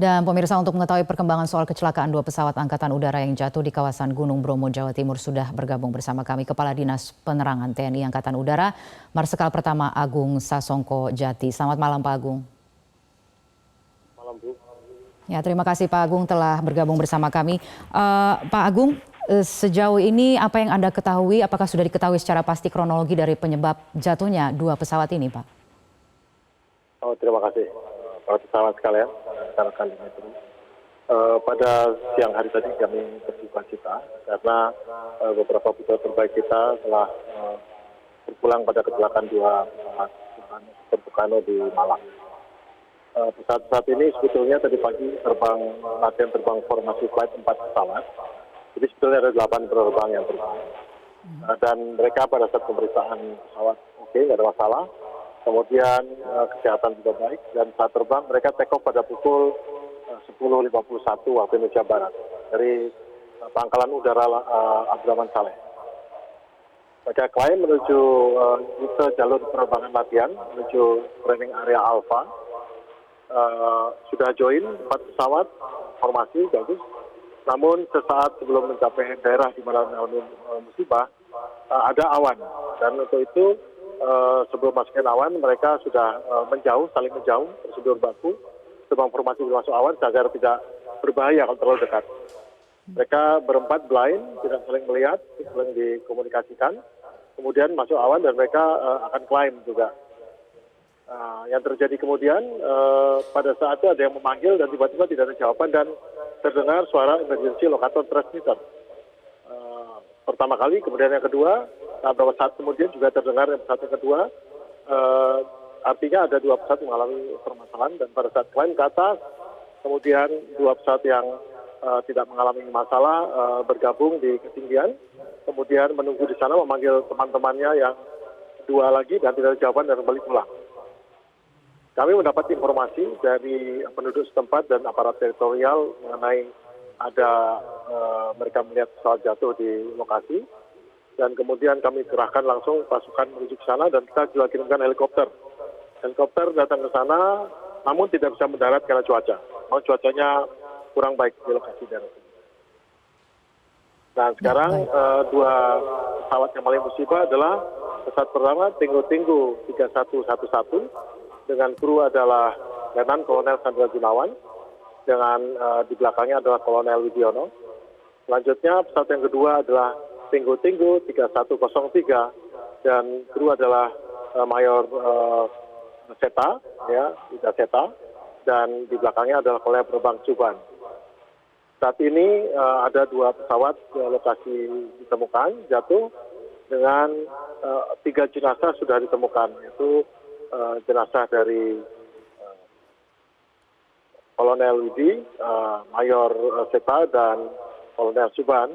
Dan pemirsa, untuk mengetahui perkembangan soal kecelakaan dua pesawat Angkatan Udara yang jatuh di kawasan Gunung Bromo, Jawa Timur, sudah bergabung bersama kami Kepala Dinas Penerangan TNI Angkatan Udara, Marsikal Pertama Agung Sasongko Jati. Selamat malam Pak Agung. Malam Bu. Ya, terima kasih Pak Agung telah bergabung bersama kami. Pak Agung, sejauh ini apa yang Anda ketahui, apakah sudah diketahui secara pasti kronologi dari penyebab jatuhnya dua pesawat ini Pak? Oh, terima kasih. Para pesawat sekalian, rekan-rekan di Metro. Pada siang hari tadi kami berduka cita karena beberapa putra terbaik kita telah berpulang pada kecelakaan dua pesawat Super Tucano di Malang. Pesawat ini sebetulnya tadi pagi latihan terbang formasi flight 4 pesawat. Jadi sebetulnya ada 8 penerbang yang terbang. Dan mereka pada saat pemeriksaan pesawat oke, nggak ada masalah. Kemudian kesehatan juga baik, dan saat terbang mereka take off pada pukul 10.51 waktu Indonesia Barat dari Pangkalan Udara Abdurrahman Saleh. Mereka climb menuju ke jalur penerbangan latihan menuju training area Alpha. Sudah join 4 pesawat formasi bagus. Namun sesaat sebelum mencapai daerah di mana musibah ada awan, dan untuk itu sebelum masukin awan mereka sudah saling menjauh, prosedur baku terbang formasi masuk awan agar tidak berbahaya kalau terlalu dekat. Mereka berempat blind, tidak saling melihat, saling dikomunikasikan, kemudian masuk awan dan mereka akan climb juga. Yang terjadi kemudian pada saat itu ada yang memanggil dan tiba-tiba tidak ada jawaban dan terdengar suara emergency locator transmitter. Pertama kali, kemudian yang kedua, beberapa saat kemudian juga terdengar yang pesawat yang kedua. Artinya ada 2 pesawat mengalami permasalahan, dan pada saat climb ke atas, kemudian 2 pesawat yang tidak mengalami masalah bergabung di ketinggian, kemudian menunggu di sana memanggil teman-temannya yang 2 lagi dan tidak ada jawaban dan kembali pulang. Kami mendapat informasi dari penduduk setempat dan aparat teritorial mengenai ada mereka melihat pesawat jatuh di lokasi, dan kemudian kami kerahkan langsung pasukan menuju ke sana, dan kita juga kirimkan helikopter. Helikopter datang ke sana, namun tidak bisa mendarat karena cuaca. Cuacanya kurang baik di lokasi daerah ini. Dan sekarang 2 pesawat yang paling musibah adalah pesawat pertama Tinggu 3111 dengan kru adalah Letnan Kolonel Sandra Gunawan, dengan di belakangnya adalah Kolonel Widiono. Selanjutnya pesawat yang kedua adalah Tinggu 3103 dan kru adalah Mayor Seta, ya, Ida Seta, dan di belakangnya adalah Kolonel Penerbang Cuban. Saat ini ada 2 pesawat lokasi ditemukan jatuh, dengan 3 jenazah sudah ditemukan, yaitu jenazah dari Kolonel Widi, Mayor Seta, dan Kolonel Suban.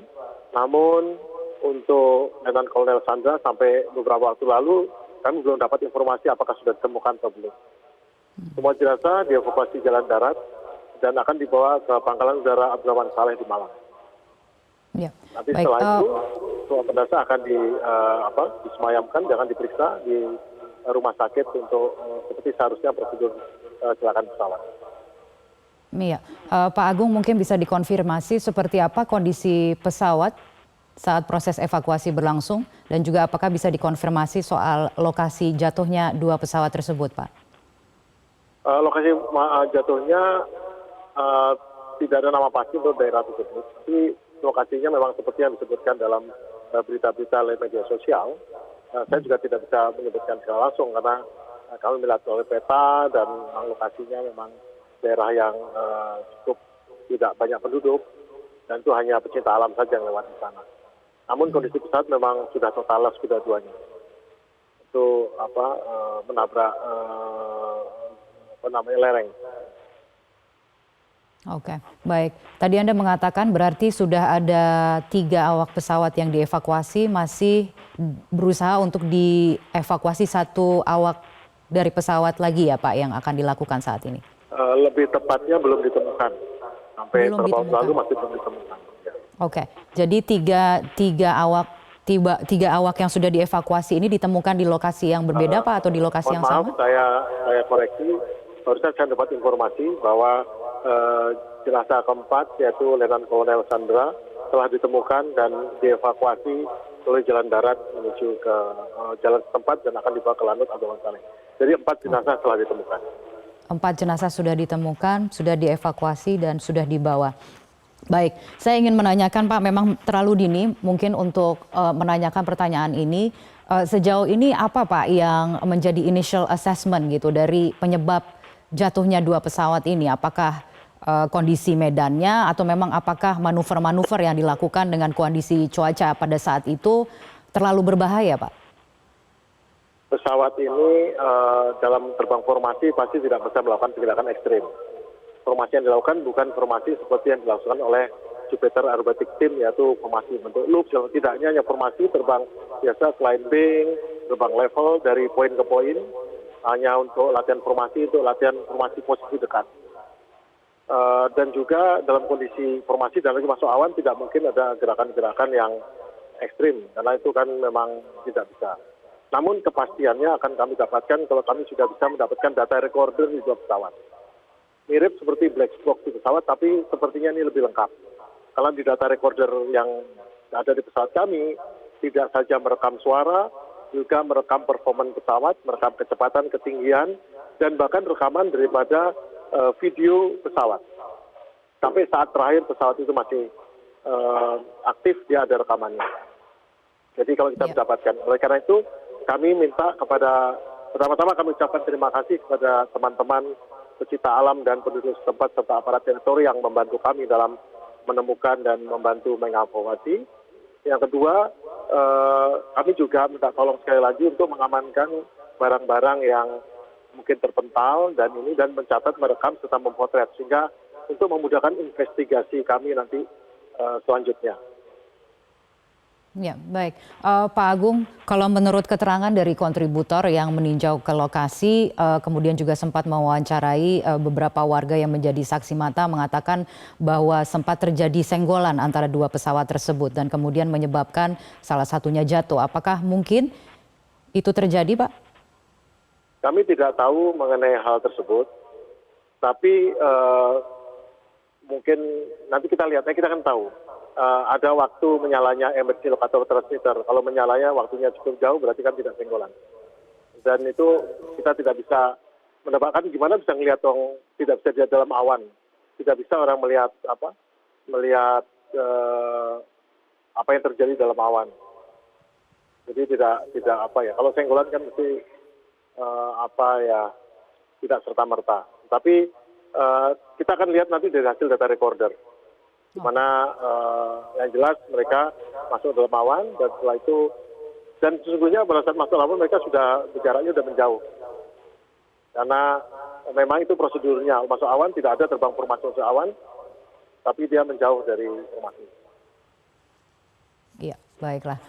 Namun untuk Letnan Kolonel Sandra sampai beberapa waktu lalu kami belum dapat informasi apakah sudah ditemukan atau belum. Semua jenazah dievakuasi jalan darat dan akan dibawa ke Pangkalan Udara Abdurrahman Saleh di Malang. Ya. Nanti setelah itu semua jenazah akan disemayamkan, jangan diperiksa di rumah sakit untuk seperti seharusnya prosedur kecelakaan pesawat. Iya, Pak Agung mungkin bisa dikonfirmasi seperti apa kondisi pesawat saat proses evakuasi berlangsung, dan juga apakah bisa dikonfirmasi soal lokasi jatuhnya 2 pesawat tersebut, Pak? Lokasi jatuhnya tidak ada nama pasti untuk daerah tersebut. Tapi lokasinya memang seperti yang disebutkan dalam berita-berita lewat media sosial. Saya juga tidak bisa menyebutkan secara langsung karena kami melihat oleh peta dan lokasinya memang daerah yang cukup tidak banyak penduduk, dan itu hanya pecinta alam saja yang lewat di sana. Namun kondisi pesawat memang sudah total loss kedua-duanya. Itu menabrak lereng. Oke, baik. Tadi Anda mengatakan berarti sudah ada 3 awak pesawat yang dievakuasi, masih berusaha untuk dievakuasi 1 awak dari pesawat lagi ya Pak yang akan dilakukan saat ini? Lebih tepatnya belum ditemukan. Sampai beberapa waktu lalu masih belum ditemukan. Ya. Oke, jadi tiga awak yang sudah dievakuasi ini ditemukan di lokasi yang berbeda Pak, atau di lokasi yang sama? Maaf, saya koreksi. Barusan saya dapat informasi bahwa jenazah keempat yaitu Letnan Kolonel Sandra telah ditemukan dan dievakuasi oleh jalan darat menuju ke jalan setempat dan akan dibawa ke Lanut Abdurrahman Saleh. Jadi 4 jenazah telah ditemukan. 4 jenazah sudah ditemukan, sudah dievakuasi dan sudah dibawa. Baik, saya ingin menanyakan Pak, memang terlalu dini mungkin untuk menanyakan pertanyaan ini. Sejauh ini apa Pak yang menjadi initial assessment gitu dari penyebab jatuhnya 2 pesawat ini? Apakah kondisi medannya atau memang apakah manuver-manuver yang dilakukan dengan kondisi cuaca pada saat itu terlalu berbahaya Pak? Pesawat ini dalam terbang formasi pasti tidak bisa melakukan tindakan ekstrim. Formasi yang dilakukan bukan formasi seperti yang dilakukan oleh Jupiter Aerobatic Team, yaitu formasi bentuk loop. Tidaknya hanya formasi terbang biasa, climbing, terbang level dari poin ke poin, hanya untuk latihan formasi, untuk latihan formasi posisi dekat. Dan juga dalam kondisi formasi dan lagi masuk awan tidak mungkin ada gerakan-gerakan yang ekstrim, karena itu kan memang tidak bisa. Namun kepastiannya akan kami dapatkan kalau kami sudah bisa mendapatkan data recorder di 2 pesawat. Mirip seperti black box di pesawat, tapi sepertinya ini lebih lengkap. Kalau di data recorder yang ada di pesawat kami, tidak saja merekam suara, juga merekam performa pesawat, merekam kecepatan, ketinggian, dan bahkan rekaman daripada video pesawat. Sampai saat terakhir pesawat itu masih aktif, dia ada rekamannya. Jadi kalau kita mendapatkan, oleh karena itu kami minta kepada, pertama-tama kami ucapkan terima kasih kepada teman-teman pecinta alam dan penduduk setempat serta aparat teritori yang membantu kami dalam menemukan dan membantu mengevakuasi. Yang kedua, kami juga minta tolong sekali lagi untuk mengamankan barang-barang yang mungkin terpental dan mencatat, merekam serta memotret sehingga untuk memudahkan investigasi kami nanti selanjutnya. Ya, baik. Pak Agung, kalau menurut keterangan dari kontributor yang meninjau ke lokasi, kemudian juga sempat mewawancarai beberapa warga yang menjadi saksi mata mengatakan bahwa sempat terjadi senggolan antara 2 pesawat tersebut dan kemudian menyebabkan salah satunya jatuh. Apakah mungkin itu terjadi, Pak? Kami tidak tahu mengenai hal tersebut, tapi mungkin nanti kita lihatnya, kita akan tahu. Ada waktu menyalanya emergency locator transmitter. Kalau menyalanya waktunya cukup jauh berarti kan tidak senggolan. Dan itu kita tidak bisa mendapatkan gimana bisa melihat dong, tidak bisa dia dalam awan. Tidak bisa orang melihat apa yang terjadi dalam awan. Jadi tidak kalau senggolan kan mesti tidak serta-merta. Tapi kita akan lihat nanti dari hasil data recorder. Di mana yang jelas mereka masuk dalam awan dan setelah itu, dan sesungguhnya pada saat masuk awan mereka jaraknya sudah menjauh. Karena memang itu prosedurnya, masuk awan tidak ada terbang formasi masuk awan, tapi dia menjauh dari formasi. Iya, baiklah.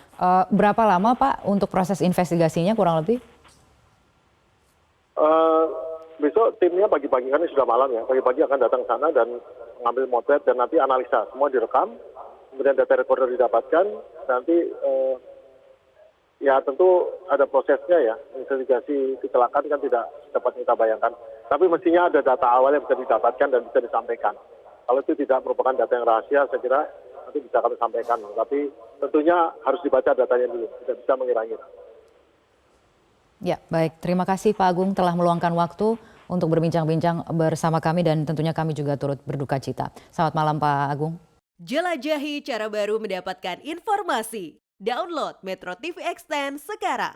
Berapa lama Pak untuk proses investigasinya kurang lebih? Besok timnya pagi-pagi, kan ini sudah malam ya, pagi-pagi akan datang ke sana dan mengambil motret dan nanti analisa, semua direkam, kemudian data recorder didapatkan, nanti ya tentu ada prosesnya ya, investigasi kecelakaan kan tidak dapat kita bayangkan, tapi mestinya ada data awal yang bisa didapatkan dan bisa disampaikan. Kalau itu tidak merupakan data yang rahasia, saya kira nanti bisa kami sampaikan, tapi tentunya harus dibaca datanya dulu, tidak bisa mengira-ngira. Ya, baik. Terima kasih Pak Agung telah meluangkan waktu untuk berbincang-bincang bersama kami dan tentunya kami juga turut berduka cita. Selamat malam Pak Agung. Jelajahi cara baru mendapatkan informasi. Download Metro TV Extend sekarang.